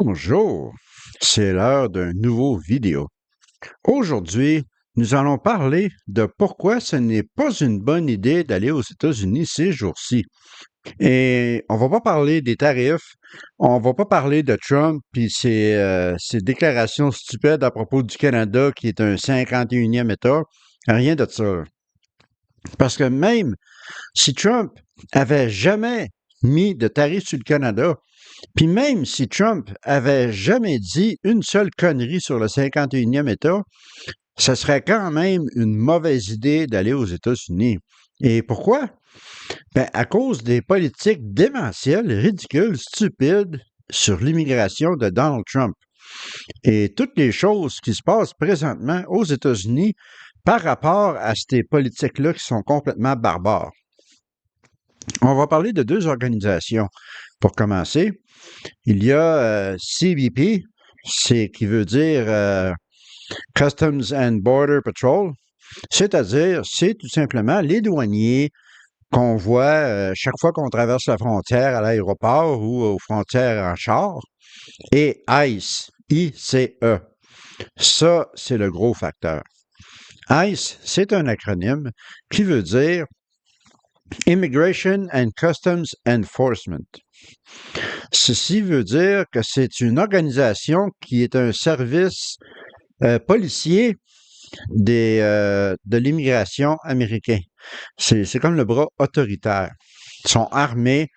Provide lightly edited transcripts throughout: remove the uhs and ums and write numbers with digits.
Bonjour, c'est l'heure d'un nouveau vidéo. Aujourd'hui, nous allons parler de pourquoi ce n'est pas une bonne idée d'aller aux États-Unis ces jours-ci. Et on va pas parler des tarifs, on va pas parler de Trump puis ses déclarations stupides à propos du Canada qui est un 51e État, rien de ça. Parce que même si Trump avait jamais mis de tarifs sur le Canada, puis même si Trump avait jamais dit une seule connerie sur le 51e État, ce serait quand même une mauvaise idée d'aller aux États-Unis. Et pourquoi? Ben, à cause des politiques démentielles, ridicules, stupides sur l'immigration de Donald Trump et toutes les choses qui se passent présentement aux États-Unis par rapport à ces politiques-là qui sont complètement barbares. On va parler de deux organisations. Pour commencer, il y a CBP, c'est qui veut dire Customs and Border Patrol, c'est-à-dire c'est tout simplement les douaniers qu'on voit chaque fois qu'on traverse la frontière à l'aéroport ou aux frontières en char, et ICE, I-C-E. Ça, c'est le gros facteur. ICE, c'est un acronyme qui veut dire Immigration and Customs Enforcement. Ceci veut dire que c'est une organisation qui est un service policier de l'immigration américain. C'est comme le bras autoritaire. Ils sont armés.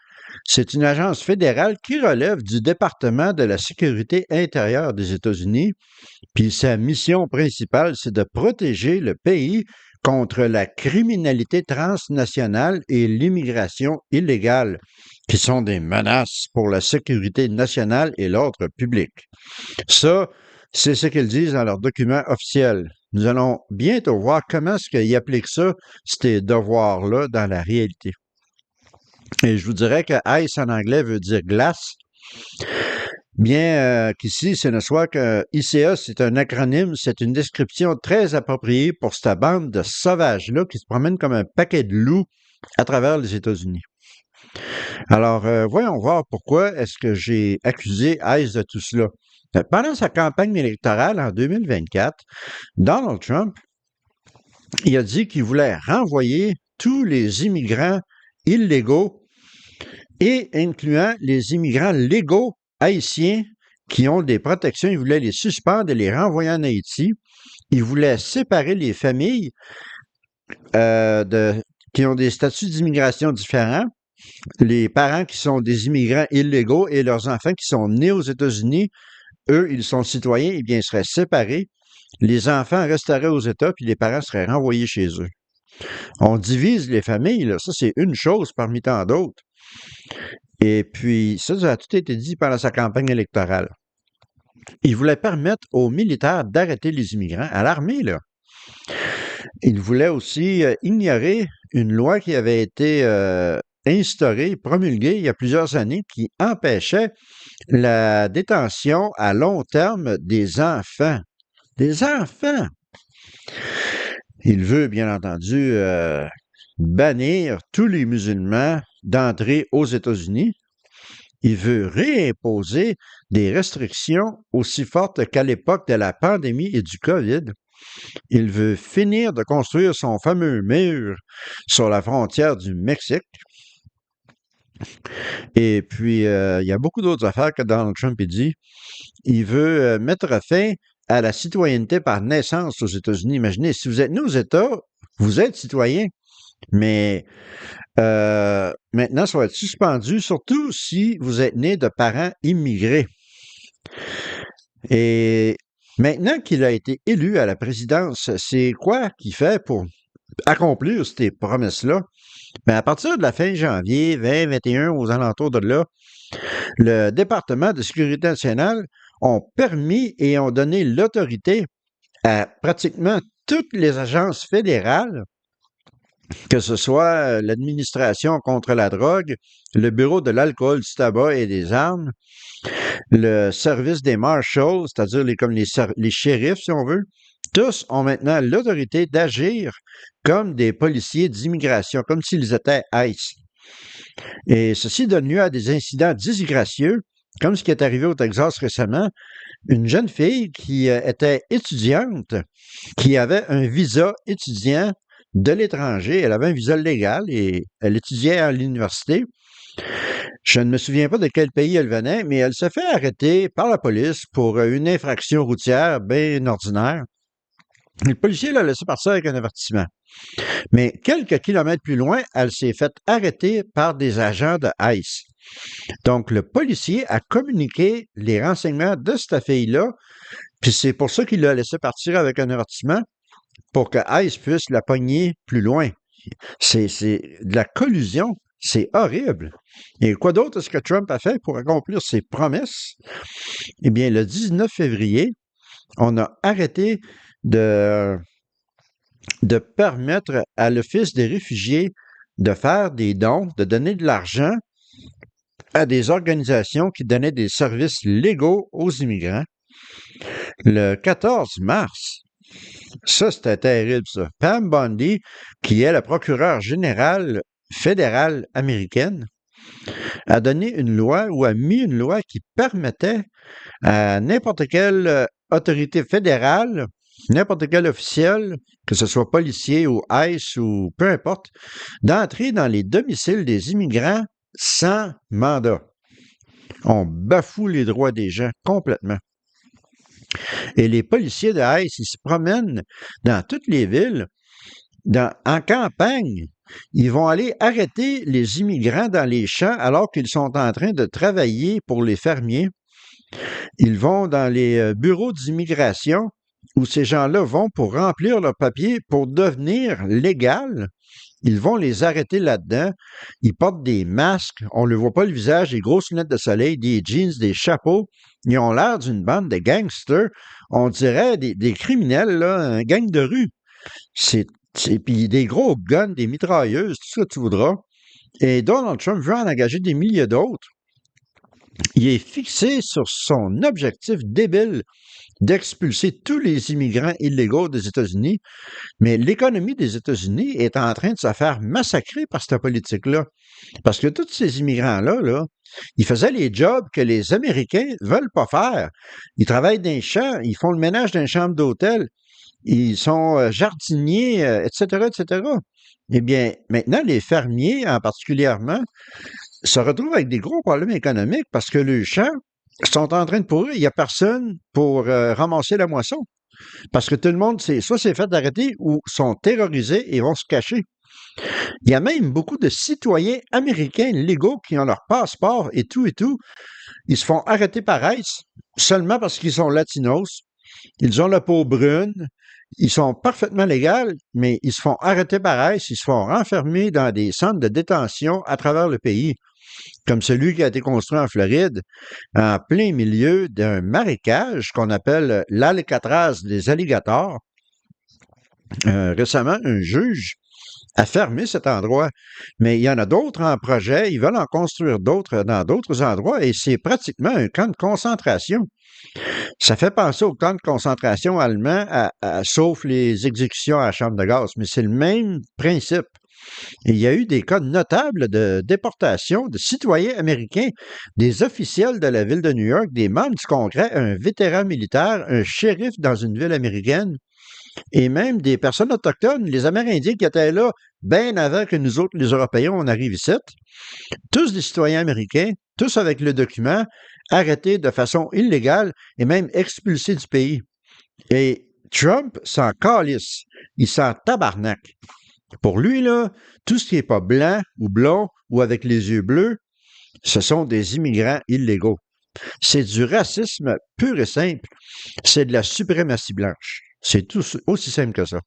C'est une agence fédérale qui relève du département de la sécurité intérieure des États-Unis. Puis sa mission principale, c'est de protéger le pays contre la criminalité transnationale et l'immigration illégale, qui sont des menaces pour la sécurité nationale et l'ordre public. Ça, c'est ce qu'ils disent dans leurs documents officiels. Nous allons bientôt voir comment est-ce qu'ils appliquent ça, ces devoirs-là, dans la réalité. Et je vous dirais que ICE en anglais veut dire glace, bien qu'ici, ce ne soit que ICA, c'est un acronyme, c'est une description très appropriée pour cette bande de sauvages-là qui se promènent comme un paquet de loups à travers les États-Unis. Alors, voyons voir pourquoi est-ce que j'ai accusé ICE de tout cela. Pendant sa campagne électorale en 2024, Donald Trump, il a dit qu'il voulait renvoyer tous les immigrants illégaux et incluant les immigrants légaux haïtiens qui ont des protections. Il voulait les suspendre et les renvoyer en Haïti. Il voulait séparer les familles qui ont des statuts d'immigration différents. Les parents qui sont des immigrants illégaux et leurs enfants qui sont nés aux États-Unis, eux, ils sont citoyens, eh bien, ils seraient séparés. Les enfants resteraient aux États, puis les parents seraient renvoyés chez eux. On divise les familles, là. Ça, c'est une chose parmi tant d'autres. Et puis, ça a tout été dit pendant sa campagne électorale. Il voulait permettre aux militaires d'arrêter les immigrants, à l'armée, là. Il voulait aussi ignorer une loi qui avait été instaurée, promulguée il y a plusieurs années, qui empêchait la détention à long terme des enfants. Des enfants! Il veut, bien entendu, bannir tous les musulmans d'entrer aux États-Unis. Il veut réimposer des restrictions aussi fortes qu'à l'époque de la pandémie et du COVID. Il veut finir de construire son fameux mur sur la frontière du Mexique. Et puis, il y a beaucoup d'autres affaires que Donald Trump dit. Il veut mettre fin à la citoyenneté par naissance aux États-Unis. Imaginez, si vous êtes né aux États, vous êtes citoyen, mais maintenant, ça va être suspendu, surtout si vous êtes né de parents immigrés. Et maintenant qu'il a été élu à la présidence, c'est quoi qu'il fait pour accomplir ces promesses-là? Mais à partir de la fin janvier 2021, aux alentours de là, le département de sécurité nationale ont permis et ont donné l'autorité à pratiquement toutes les agences fédérales, que ce soit l'administration contre la drogue, le bureau de l'alcool, du tabac et des armes, le service des marshals, c'est-à-dire comme les shérifs, si on veut, tous ont maintenant l'autorité d'agir comme des policiers d'immigration, comme s'ils étaient ICE. Et ceci donne lieu à des incidents disgracieux comme ce qui est arrivé au Texas récemment, une jeune fille qui était étudiante, qui avait un visa étudiant de l'étranger. Elle avait un visa légal et elle étudiait à l'université. Je ne me souviens pas de quel pays elle venait, mais elle s'est fait arrêter par la police pour une infraction routière bien ordinaire. Le policier l'a laissé partir avec un avertissement. Mais quelques kilomètres plus loin, elle s'est faite arrêter par des agents de ICE. Donc, le policier a communiqué les renseignements de cette fille-là, puis c'est pour ça qu'il l'a laissé partir avec un avertissement, pour que ICE puisse la pogner plus loin. C'est de la collusion. C'est horrible. Et quoi d'autre est-ce que Trump a fait pour accomplir ses promesses? Eh bien, le 19 février, on a arrêté de permettre à l'Office des réfugiés de faire des dons, de donner de l'argent à des organisations qui donnaient des services légaux aux immigrants. Le 14 mars, ça c'était terrible ça, Pam Bondi, qui est la procureure générale fédérale américaine, a donné une loi ou a mis une loi qui permettait à n'importe quelle autorité fédérale, n'importe quel officiel, que ce soit policier ou ICE ou peu importe, d'entrer dans les domiciles des immigrants sans mandat. On bafoue les droits des gens complètement. Et les policiers de ICE, ils se promènent dans toutes les villes, en campagne. Ils vont aller arrêter les immigrants dans les champs alors qu'ils sont en train de travailler pour les fermiers. Ils vont dans les bureaux d'immigration où ces gens-là vont pour remplir leurs papiers pour devenir légal. Ils vont les arrêter là-dedans. Ils portent des masques. On ne voit pas le visage, des grosses lunettes de soleil, des jeans, des chapeaux. Ils ont l'air d'une bande de gangsters. On dirait des criminels, là, un gang de rue. Puis des gros guns, des mitrailleuses, tout ce que tu voudras. Et Donald Trump veut en engager des milliers d'autres. Il est fixé sur son objectif débile d'expulser tous les immigrants illégaux des États-Unis, mais l'économie des États-Unis est en train de se faire massacrer par cette politique-là. Parce que tous ces immigrants-là, là, ils faisaient les jobs que les Américains ne veulent pas faire. Ils travaillent dans les champs, ils font le ménage dans les chambres d'hôtel, ils sont jardiniers, etc., etc. Eh bien, maintenant, les fermiers, en particulièrement, se retrouvent avec des gros problèmes économiques parce que les champs sont en train de pourrir. Il n'y a personne pour ramasser la moisson. Parce que tout le monde, soit c'est fait arrêter ou sont terrorisés et vont se cacher. Il y a même beaucoup de citoyens américains légaux qui ont leur passeport et tout et tout. Ils se font arrêter par ICE seulement parce qu'ils sont latinos. Ils ont la peau brune. Ils sont parfaitement légaux, mais ils se font arrêter par ICE. Ils se font renfermer dans des centres de détention à travers le pays, comme celui qui a été construit en Floride, en plein milieu d'un marécage qu'on appelle l'Alcatraz des alligators. Récemment, un juge a fermé cet endroit, mais il y en a d'autres en projet. Ils veulent en construire d'autres dans d'autres endroits et c'est pratiquement un camp de concentration. Ça fait penser au camp de concentration allemand, sauf les exécutions à la chambre de gaz, mais c'est le même principe. Et il y a eu des cas notables de déportation de citoyens américains, des officiels de la ville de New York, des membres du Congrès, un vétéran militaire, un shérif dans une ville américaine, et même des personnes autochtones, les Amérindiens qui étaient là bien avant que nous autres, les Européens, on arrive ici. Tous des citoyens américains, tous avec le document, arrêtés de façon illégale et même expulsés du pays. Et Trump s'en calisse, il s'en tabarnaque. Pour lui, là, tout ce qui n'est pas blanc ou blond ou avec les yeux bleus, ce sont des immigrants illégaux. C'est du racisme pur et simple. C'est de la suprématie blanche. C'est tout aussi simple que ça.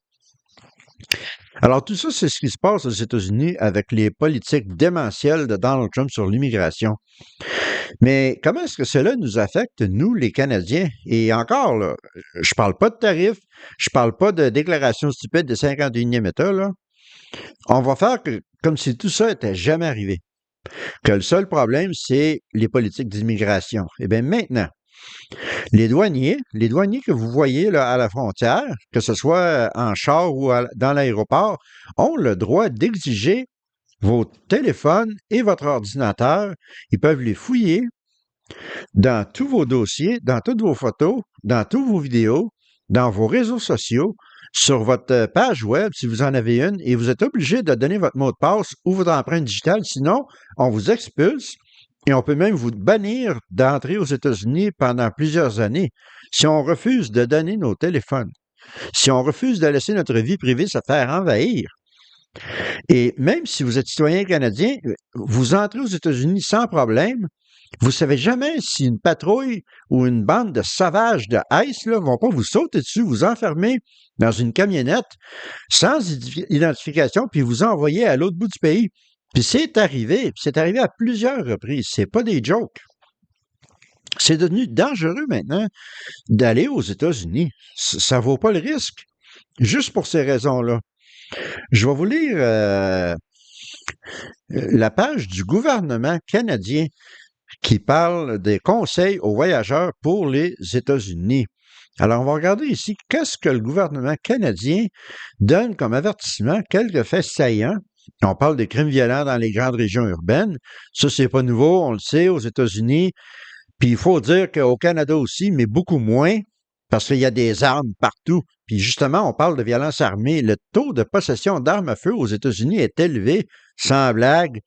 Alors, tout ça, c'est ce qui se passe aux États-Unis avec les politiques démentielles de Donald Trump sur l'immigration. Mais comment est-ce que cela nous affecte, nous, les Canadiens? Et encore, là, je parle pas de tarifs, je parle pas de déclaration stupide de 51e État, là. On va faire comme si tout ça n'était jamais arrivé. Que le seul problème, c'est les politiques d'immigration. Eh bien, maintenant, les douaniers que vous voyez là, à la frontière, que ce soit en char ou dans l'aéroport, ont le droit d'exiger vos téléphones et votre ordinateur. Ils peuvent les fouiller Dans tous vos dossiers, dans toutes vos photos, dans tous vos vidéos, dans vos réseaux sociaux, sur votre page web, si vous en avez une, et vous êtes obligé de donner votre mot de passe ou votre empreinte digitale, sinon on vous expulse et on peut même vous bannir d'entrer aux États-Unis pendant plusieurs années si on refuse de donner nos téléphones, si on refuse de laisser notre vie privée se faire envahir. Et même si vous êtes citoyen canadien, vous entrez aux États-Unis sans problème. Vous ne savez jamais si une patrouille ou une bande de sauvages de ICE ne vont pas vous sauter dessus, vous enfermer dans une camionnette sans identification, puis vous envoyer à l'autre bout du pays. Puis c'est arrivé à plusieurs reprises. C'est pas des jokes. C'est devenu dangereux maintenant d'aller aux États-Unis. Ça vaut pas le risque. Juste pour ces raisons-là. Je vais vous lire la page du gouvernement canadien qui parle des conseils aux voyageurs pour les États-Unis. Alors, on va regarder ici qu'est-ce que le gouvernement canadien donne comme avertissement, quelques faits saillants. On parle des crimes violents dans les grandes régions urbaines. Ça, c'est pas nouveau, on le sait, aux États-Unis. Puis il faut dire qu'au Canada aussi, mais beaucoup moins, parce qu'il y a des armes partout. Puis justement, on parle de violence armée. Le taux de possession d'armes à feu aux États-Unis est élevé, sans blague.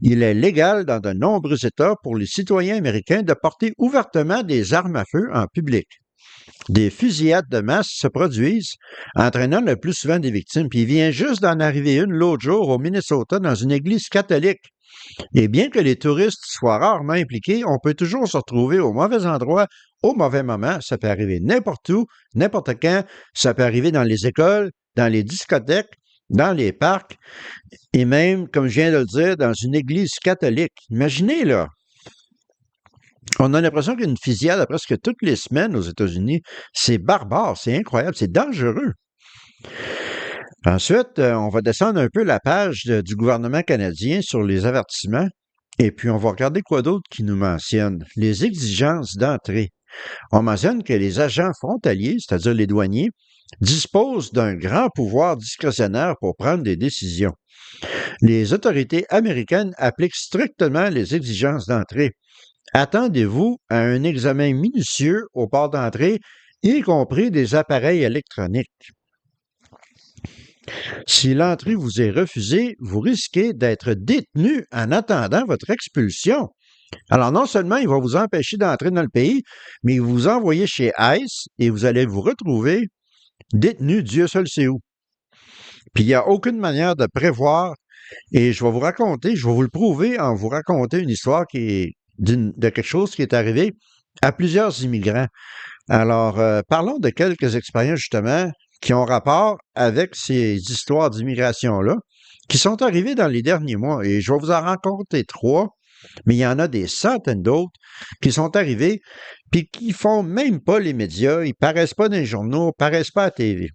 Il est légal dans de nombreux États pour les citoyens américains de porter ouvertement des armes à feu en public. Des fusillades de masse se produisent, entraînant le plus souvent des victimes. Puis il vient juste d'en arriver une l'autre jour au Minnesota dans une église catholique. Et bien que les touristes soient rarement impliqués, on peut toujours se retrouver au mauvais endroit, au mauvais moment. Ça peut arriver n'importe où, n'importe quand. Ça peut arriver dans les écoles, dans les discothèques, dans les parcs, et même, comme je viens de le dire, dans une église catholique. Imaginez, là, on a l'impression qu'il y a une fusillade à presque toutes les semaines aux États-Unis. C'est barbare, c'est incroyable, c'est dangereux. Ensuite, on va descendre un peu la page du gouvernement canadien sur les avertissements, et puis on va regarder quoi d'autre qui nous mentionne. Les exigences d'entrée. On mentionne que les agents frontaliers, c'est-à-dire les douaniers, disposent d'un grand pouvoir discrétionnaire pour prendre des décisions. Les autorités américaines appliquent strictement les exigences d'entrée. Attendez-vous à un examen minutieux au port d'entrée, y compris des appareils électroniques. Si l'entrée vous est refusée, vous risquez d'être détenu en attendant votre expulsion. Alors, non seulement il va vous empêcher d'entrer dans le pays, mais il va vous envoyer chez ICE et vous allez vous retrouver détenu Dieu seul sait où. Puis il n'y a aucune manière de prévoir, et je vais vous raconter, je vais vous le prouver en vous racontant une histoire qui est de quelque chose qui est arrivé à plusieurs immigrants. Alors, parlons de quelques expériences justement qui ont rapport avec ces histoires d'immigration-là, qui sont arrivées dans les derniers mois. Et je vais vous en raconter 3, mais il y en a des centaines d'autres qui sont arrivées, puis qui font même pas les médias, ils paraissent pas dans les journaux, paraissent pas à la TV.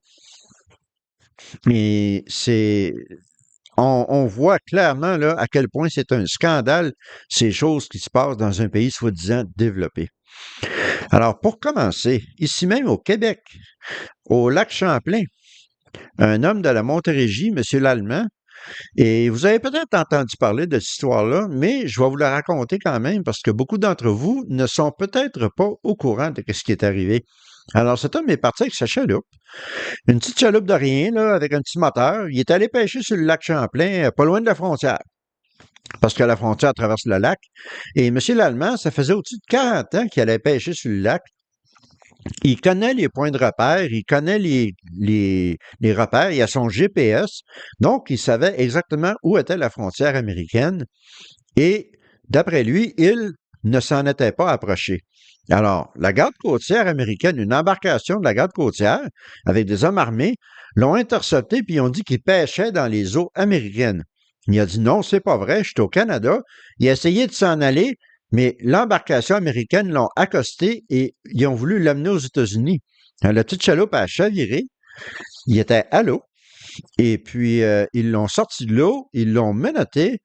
Mais on voit clairement là, à quel point c'est un scandale, ces choses qui se passent dans un pays soi-disant développé. Alors, pour commencer, ici même au Québec, au lac Champlain, un homme de la Montérégie, M. Lallemand, et vous avez peut-être entendu parler de cette histoire-là, mais je vais vous la raconter quand même parce que beaucoup d'entre vous ne sont peut-être pas au courant de ce qui est arrivé. Alors, cet homme est parti avec sa chaloupe, une petite chaloupe de rien, là, avec un petit moteur. Il est allé pêcher sur le lac Champlain, pas loin de la frontière, parce que la frontière traverse le lac. Et M. Lallemand, ça faisait au-dessus de 40 ans qu'il allait pêcher sur le lac. Il connaît les points de repère, il connaît les repères, il a son GPS, donc il savait exactement où était la frontière américaine et d'après lui, il ne s'en était pas approché. Alors, la garde côtière américaine, une embarcation de la garde côtière avec des hommes armés, l'ont intercepté puis ils ont dit qu'il pêchait dans les eaux américaines. Il a dit non, c'est pas vrai, je suis au Canada. Il a essayé de s'en aller, mais l'embarcation américaine l'ont accosté et ils ont voulu l'amener aux États-Unis. La petite chaloupe a chaviré, il était à l'eau, et puis ils l'ont sorti de l'eau, ils l'ont menotté,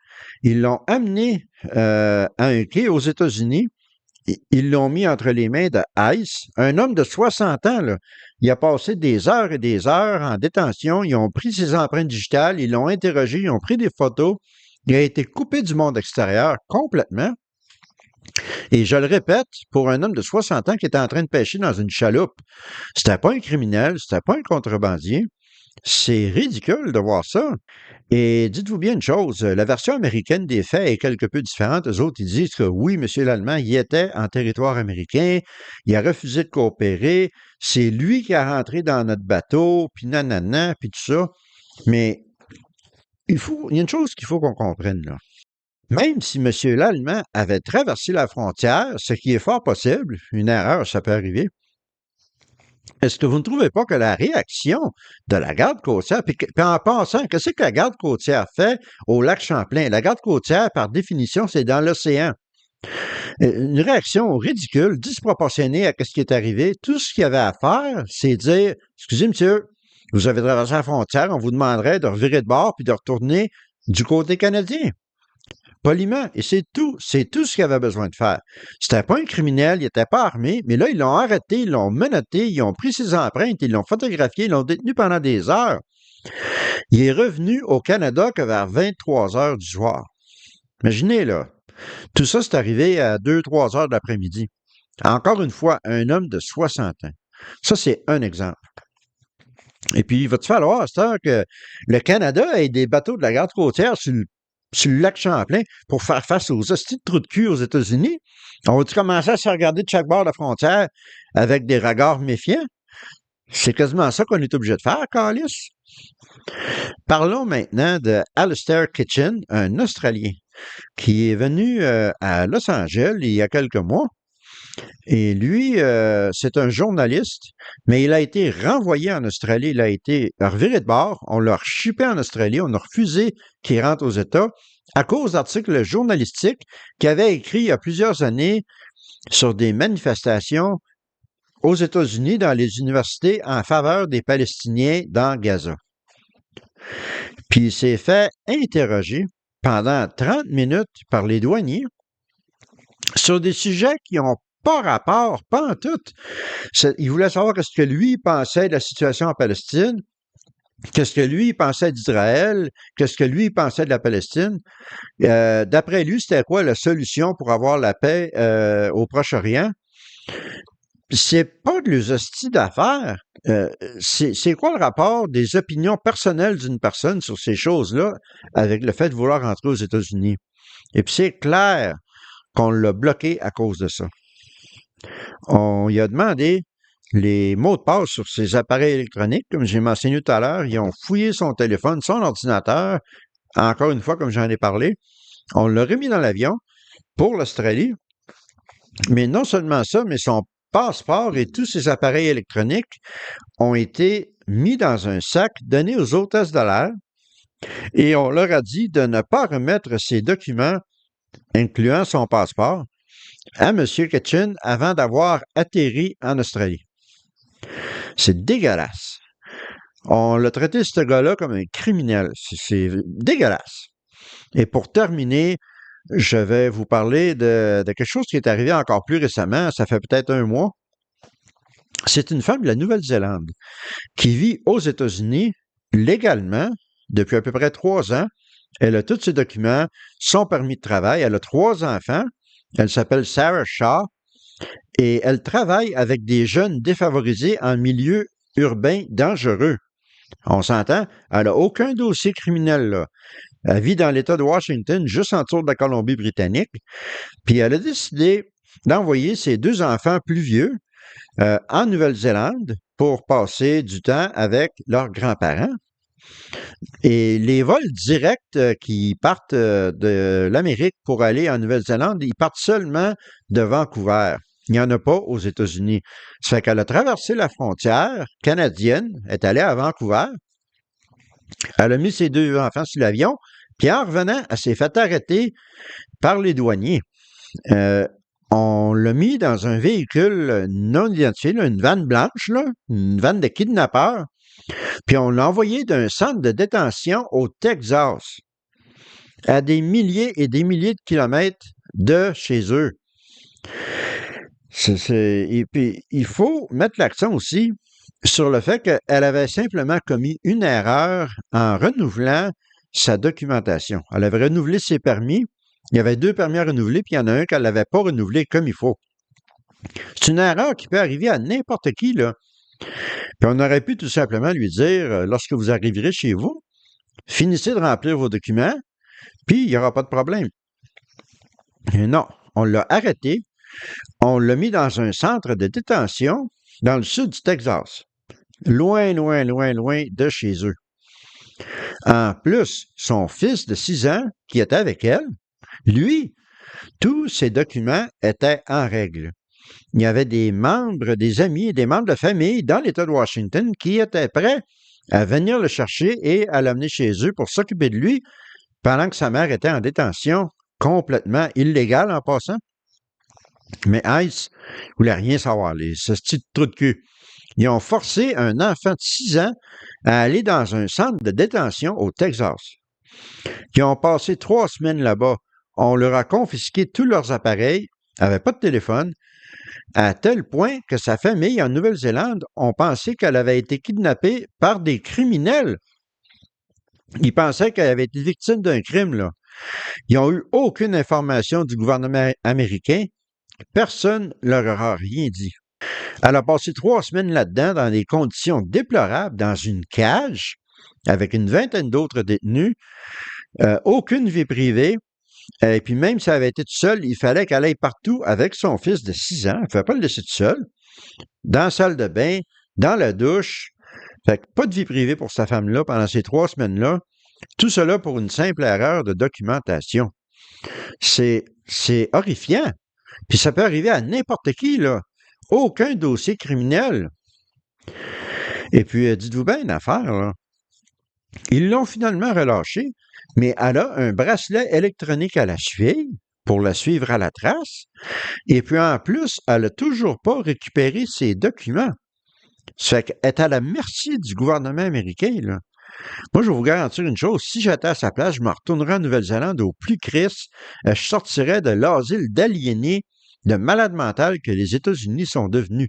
ils l'ont amené à un quai aux États-Unis, ils l'ont mis entre les mains de ICE, un homme de 60 ans, là. Il a passé des heures et des heures en détention, ils ont pris ses empreintes digitales, ils l'ont interrogé, ils ont pris des photos, il a été coupé du monde extérieur complètement. Et je le répète, pour un homme de 60 ans qui était en train de pêcher dans une chaloupe, c'était pas un criminel, c'était pas un contrebandier. C'est ridicule de voir ça. Et dites-vous bien une chose, la version américaine des faits est quelque peu différente. Eux autres, ils disent que oui, M. l'Allemand, il était en territoire américain, il a refusé de coopérer, c'est lui qui a rentré dans notre bateau, puis nanana, puis tout ça. Mais il y a une chose qu'il faut qu'on comprenne, là. Même si M. l'Allemand avait traversé la frontière, ce qui est fort possible, une erreur, ça peut arriver, est-ce que vous ne trouvez pas que la réaction de la garde côtière, puis en passant, qu'est-ce que la garde côtière fait au lac Champlain? La garde côtière, par définition, c'est dans l'océan. Une réaction ridicule, disproportionnée à ce qui est arrivé. Tout ce qu'il y avait à faire, c'est dire, excusez, monsieur, vous avez traversé la frontière, on vous demanderait de revirer de bord puis de retourner du côté canadien. Poliment. Et c'est tout ce qu'il avait besoin de faire. C'était pas un criminel, il n'était pas armé, mais là, ils l'ont arrêté, ils l'ont menotté, ils ont pris ses empreintes, ils l'ont photographié, ils l'ont détenu pendant des heures. Il est revenu au Canada que vers 23 heures du soir. Imaginez, là. Tout ça, c'est arrivé à 2-3 heures de l'après-midi. Encore une fois, un homme de 60 ans. Ça, c'est un exemple. Et puis, il va-t-il falloir à cette heure que le Canada ait des bateaux de la garde côtière sur le lac Champlain pour faire face aux hosties de trous de cul aux États-Unis? On va-tu commencer à se regarder de chaque bord de la frontière avec des regards méfiants? C'est quasiment ça qu'on est obligé de faire, Carlis. Parlons maintenant de Alistair Kitchen, un Australien, qui est venu à Los Angeles il y a quelques mois. Et lui, c'est un journaliste, mais il a été renvoyé en Australie. Il a été reviré de bord. On l'a rechippé en Australie. On a refusé qu'il rentre aux États à cause d'articles journalistiques qu'il avait écrits il y a plusieurs années sur des manifestations aux États-Unis dans les universités en faveur des Palestiniens dans Gaza. Puis il s'est fait interroger pendant 30 minutes par les douaniers sur des sujets qui n'ont pas rapport, pas en tout. Il voulait savoir qu'est-ce que lui pensait de la situation en Palestine, qu'est-ce que lui pensait d'Israël, qu'est-ce que lui pensait de la Palestine. D'après lui, c'était quoi la solution pour avoir la paix au Proche-Orient? C'est pas de l'hostie d'affaires. C'est quoi le rapport des opinions personnelles d'une personne sur ces choses-là avec le fait de vouloir rentrer aux États-Unis? Et puis c'est clair qu'on l'a bloqué à cause de ça. On lui a demandé les mots de passe sur ses appareils électroniques, comme j'ai mentionné tout à l'heure. Ils ont fouillé son téléphone, son ordinateur. Encore une fois, comme j'en ai parlé, on l'a remis dans l'avion pour l'Australie. Mais non seulement ça, mais son passeport et tous ses appareils électroniques ont été mis dans un sac donné aux hôtesses de l'air et on leur a dit de ne pas remettre ces documents, incluant son passeport, à M. Kitchen avant d'avoir atterri en Australie. C'est dégueulasse. On l'a traité, ce gars-là, comme un criminel. C'est dégueulasse. Et pour terminer, je vais vous parler de quelque chose qui est arrivé encore plus récemment. Ça fait peut-être un mois. C'est une femme de la Nouvelle-Zélande qui vit aux États-Unis légalement depuis à peu près 3 ans. Elle a tous ses documents, son permis de travail. Elle a 3 enfants. Elle s'appelle Sarah Shaw et elle travaille avec des jeunes défavorisés en milieu urbain dangereux. On s'entend, elle n'a aucun dossier criminel, là. Elle vit dans l'État de Washington, juste en dessous de la Colombie-Britannique. Puis elle a décidé d'envoyer ses 2 enfants plus vieux en Nouvelle-Zélande pour passer du temps avec leurs grands-parents. Et les vols directs qui partent de l'Amérique pour aller en Nouvelle-Zélande, ils partent seulement de Vancouver. Il n'y en a pas aux États-Unis. Ça fait qu'elle a traversé la frontière canadienne, est allée à Vancouver. Elle a mis ses 2 enfants sur l'avion, puis en revenant, elle s'est fait arrêter par les douaniers. On l'a mis dans un véhicule non identifié, là, une vanne blanche, là, une vanne de kidnappeurs, puis on l'a envoyé d'un centre de détention au Texas, à des milliers et des milliers de kilomètres de chez eux. Et puis, il faut mettre l'accent aussi sur le fait qu'elle avait simplement commis une erreur en renouvelant sa documentation. Elle avait renouvelé ses permis Il y avait 2 permis à renouveler, puis il y en a un qu'elle n'avait pas renouvelé comme il faut. C'est une erreur qui peut arriver à n'importe qui, là. Puis on aurait pu tout simplement lui dire, lorsque vous arriverez chez vous, finissez de remplir vos documents, puis il n'y aura pas de problème. Et non, on l'a arrêté, on l'a mis dans un centre de détention dans le sud du Texas. Loin, loin, loin, loin de chez eux. En plus, son fils de 6 ans, qui était avec elle, lui, tous ses documents étaient en règle. Il y avait des membres, des amis et des membres de famille dans l'État de Washington qui étaient prêts à venir le chercher et à l'amener chez eux pour s'occuper de lui pendant que sa mère était en détention, complètement illégale en passant. Mais ICE ne voulait rien savoir, ce petit trou de cul. Ils ont forcé un enfant de 6 ans à aller dans un centre de détention au Texas. Ils ont passé 3 semaines là-bas. On leur a confisqué tous leurs appareils, n'avaient pas de téléphone, à tel point que sa famille en Nouvelle-Zélande ont pensé qu'elle avait été kidnappée par des criminels. Ils pensaient qu'elle avait été victime d'un crime, là. Ils n'ont eu aucune information du gouvernement américain. Personne ne leur aura rien dit. Elle a passé 3 semaines là-dedans dans des conditions déplorables, dans une cage, avec une vingtaine d'autres détenus, aucune vie privée. Et puis même si elle avait été toute seule, il fallait qu'elle aille partout avec son fils de 6 ans. Elle ne pouvait pas le laisser tout seul. Dans la salle de bain, dans la douche. Fait que pas de vie privée pour sa femme-là pendant ces 3 semaines-là. Tout cela pour une simple erreur de documentation. C'est horrifiant. Puis ça peut arriver à n'importe qui, là. Aucun dossier criminel. Et puis, dites-vous bien une affaire, là. Ils l'ont finalement relâchée, mais elle a un bracelet électronique à la cheville pour la suivre à la trace. Et puis, en plus, elle n'a toujours pas récupéré ses documents. Ça fait qu'elle est à la merci du gouvernement américain, là. Moi, je vais vous garantir une chose, si j'étais à sa place, je me retournerais en Nouvelle-Zélande au plus crisse, je sortirais de l'asile d'aliénés, de malades mentales que les États-Unis sont devenus.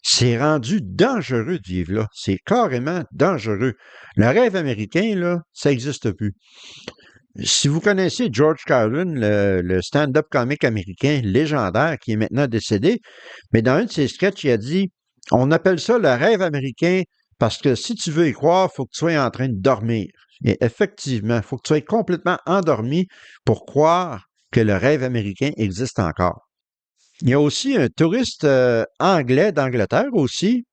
C'est rendu dangereux de vivre là. C'est carrément dangereux. Le rêve américain, là, ça n'existe plus. Si vous connaissez George Carlin, le stand-up comique américain légendaire qui est maintenant décédé, mais dans un de ses sketchs, il a dit « On appelle ça le rêve américain parce que si tu veux y croire, il faut que tu sois en train de dormir. » Et effectivement, il faut que tu sois complètement endormi pour croire que le rêve américain existe encore. Il y a aussi un touriste anglais d'Angleterre aussi,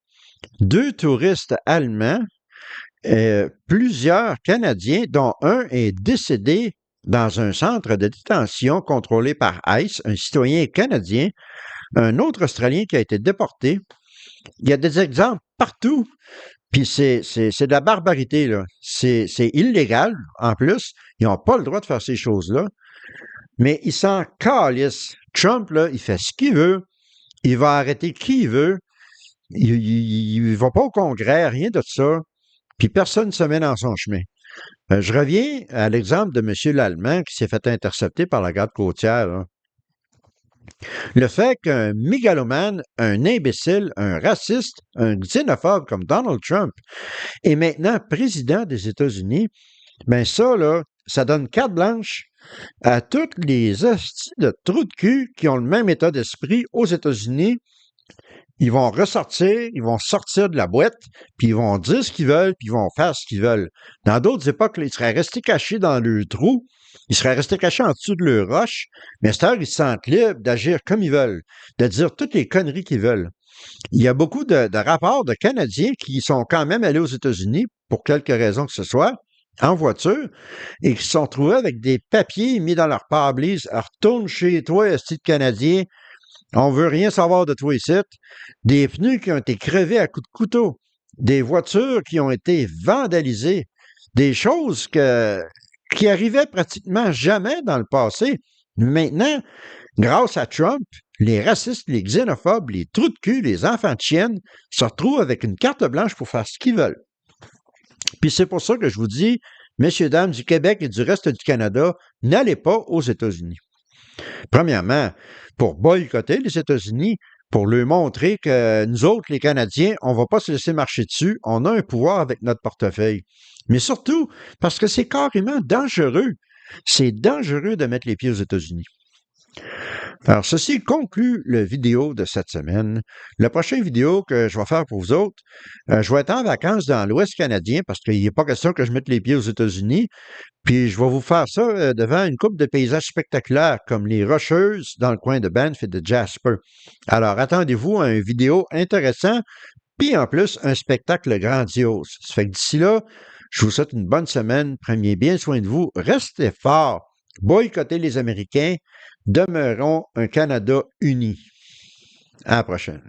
2 touristes allemands, plusieurs Canadiens, dont un est décédé dans un centre de détention contrôlé par ICE, un citoyen canadien, un autre Australien qui a été déporté. Il y a des exemples partout. Puis c'est de la barbarité, là. C'est illégal, en plus. Ils n'ont pas le droit de faire ces choses-là. Mais ils s'en calissent. Trump, là, il fait ce qu'il veut. Il va arrêter qui il veut. Il ne va pas au Congrès, rien de ça. Puis personne ne se met dans son chemin. Je reviens à l'exemple de M. Lallemand qui s'est fait intercepter par la garde côtière, là. Le fait qu'un mégalomane, un imbécile, un raciste, un xénophobe comme Donald Trump est maintenant président des États-Unis, bien ça, là, ça donne carte blanche à tous les hosties de trous de cul qui ont le même état d'esprit aux États-Unis. Ils vont ressortir, ils vont sortir de la boîte, puis ils vont dire ce qu'ils veulent, puis ils vont faire ce qu'ils veulent. Dans d'autres époques, là, ils seraient restés cachés dans le trou, ils seraient restés cachés en dessous de leur roche, mais à cette heure, ils se sentent libres d'agir comme ils veulent, de dire toutes les conneries qu'ils veulent. Il y a beaucoup de rapports de Canadiens qui sont quand même allés aux États-Unis, pour quelque raison que ce soit, en voiture, et qui se sont trouvés avec des papiers mis dans leur pare-brise. Retourne chez toi, esti de Canadien, on veut rien savoir de toi ici. Des pneus qui ont été crevés à coups de couteau, des voitures qui ont été vandalisées, des choses qui arrivaient pratiquement jamais dans le passé. Maintenant, grâce à Trump, les racistes, les xénophobes, les trous de cul, les enfants de chiennes se retrouvent avec une carte blanche pour faire ce qu'ils veulent. Puis c'est pour ça que je vous dis, messieurs, dames du Québec et du reste du Canada, n'allez pas aux États-Unis. Premièrement, pour boycotter les États-Unis, pour leur montrer que nous autres, les Canadiens, on ne va pas se laisser marcher dessus, on a un pouvoir avec notre portefeuille. Mais surtout, parce que c'est carrément dangereux. C'est dangereux de mettre les pieds aux États-Unis. Alors, ceci conclut la vidéo de cette semaine. La prochaine vidéo que je vais faire pour vous autres, je vais être en vacances dans l'Ouest canadien parce qu'il n'est pas question que je mette les pieds aux États-Unis. Puis je vais vous faire ça devant une coupe de paysages spectaculaires comme les Rocheuses dans le coin de Banff et de Jasper. Alors, attendez-vous à une vidéo intéressante, puis en plus, un spectacle grandiose. Ça fait que d'ici là, je vous souhaite une bonne semaine. Prenez bien soin de vous. Restez forts. Boycottez les Américains. Demeurons un Canada uni. À la prochaine.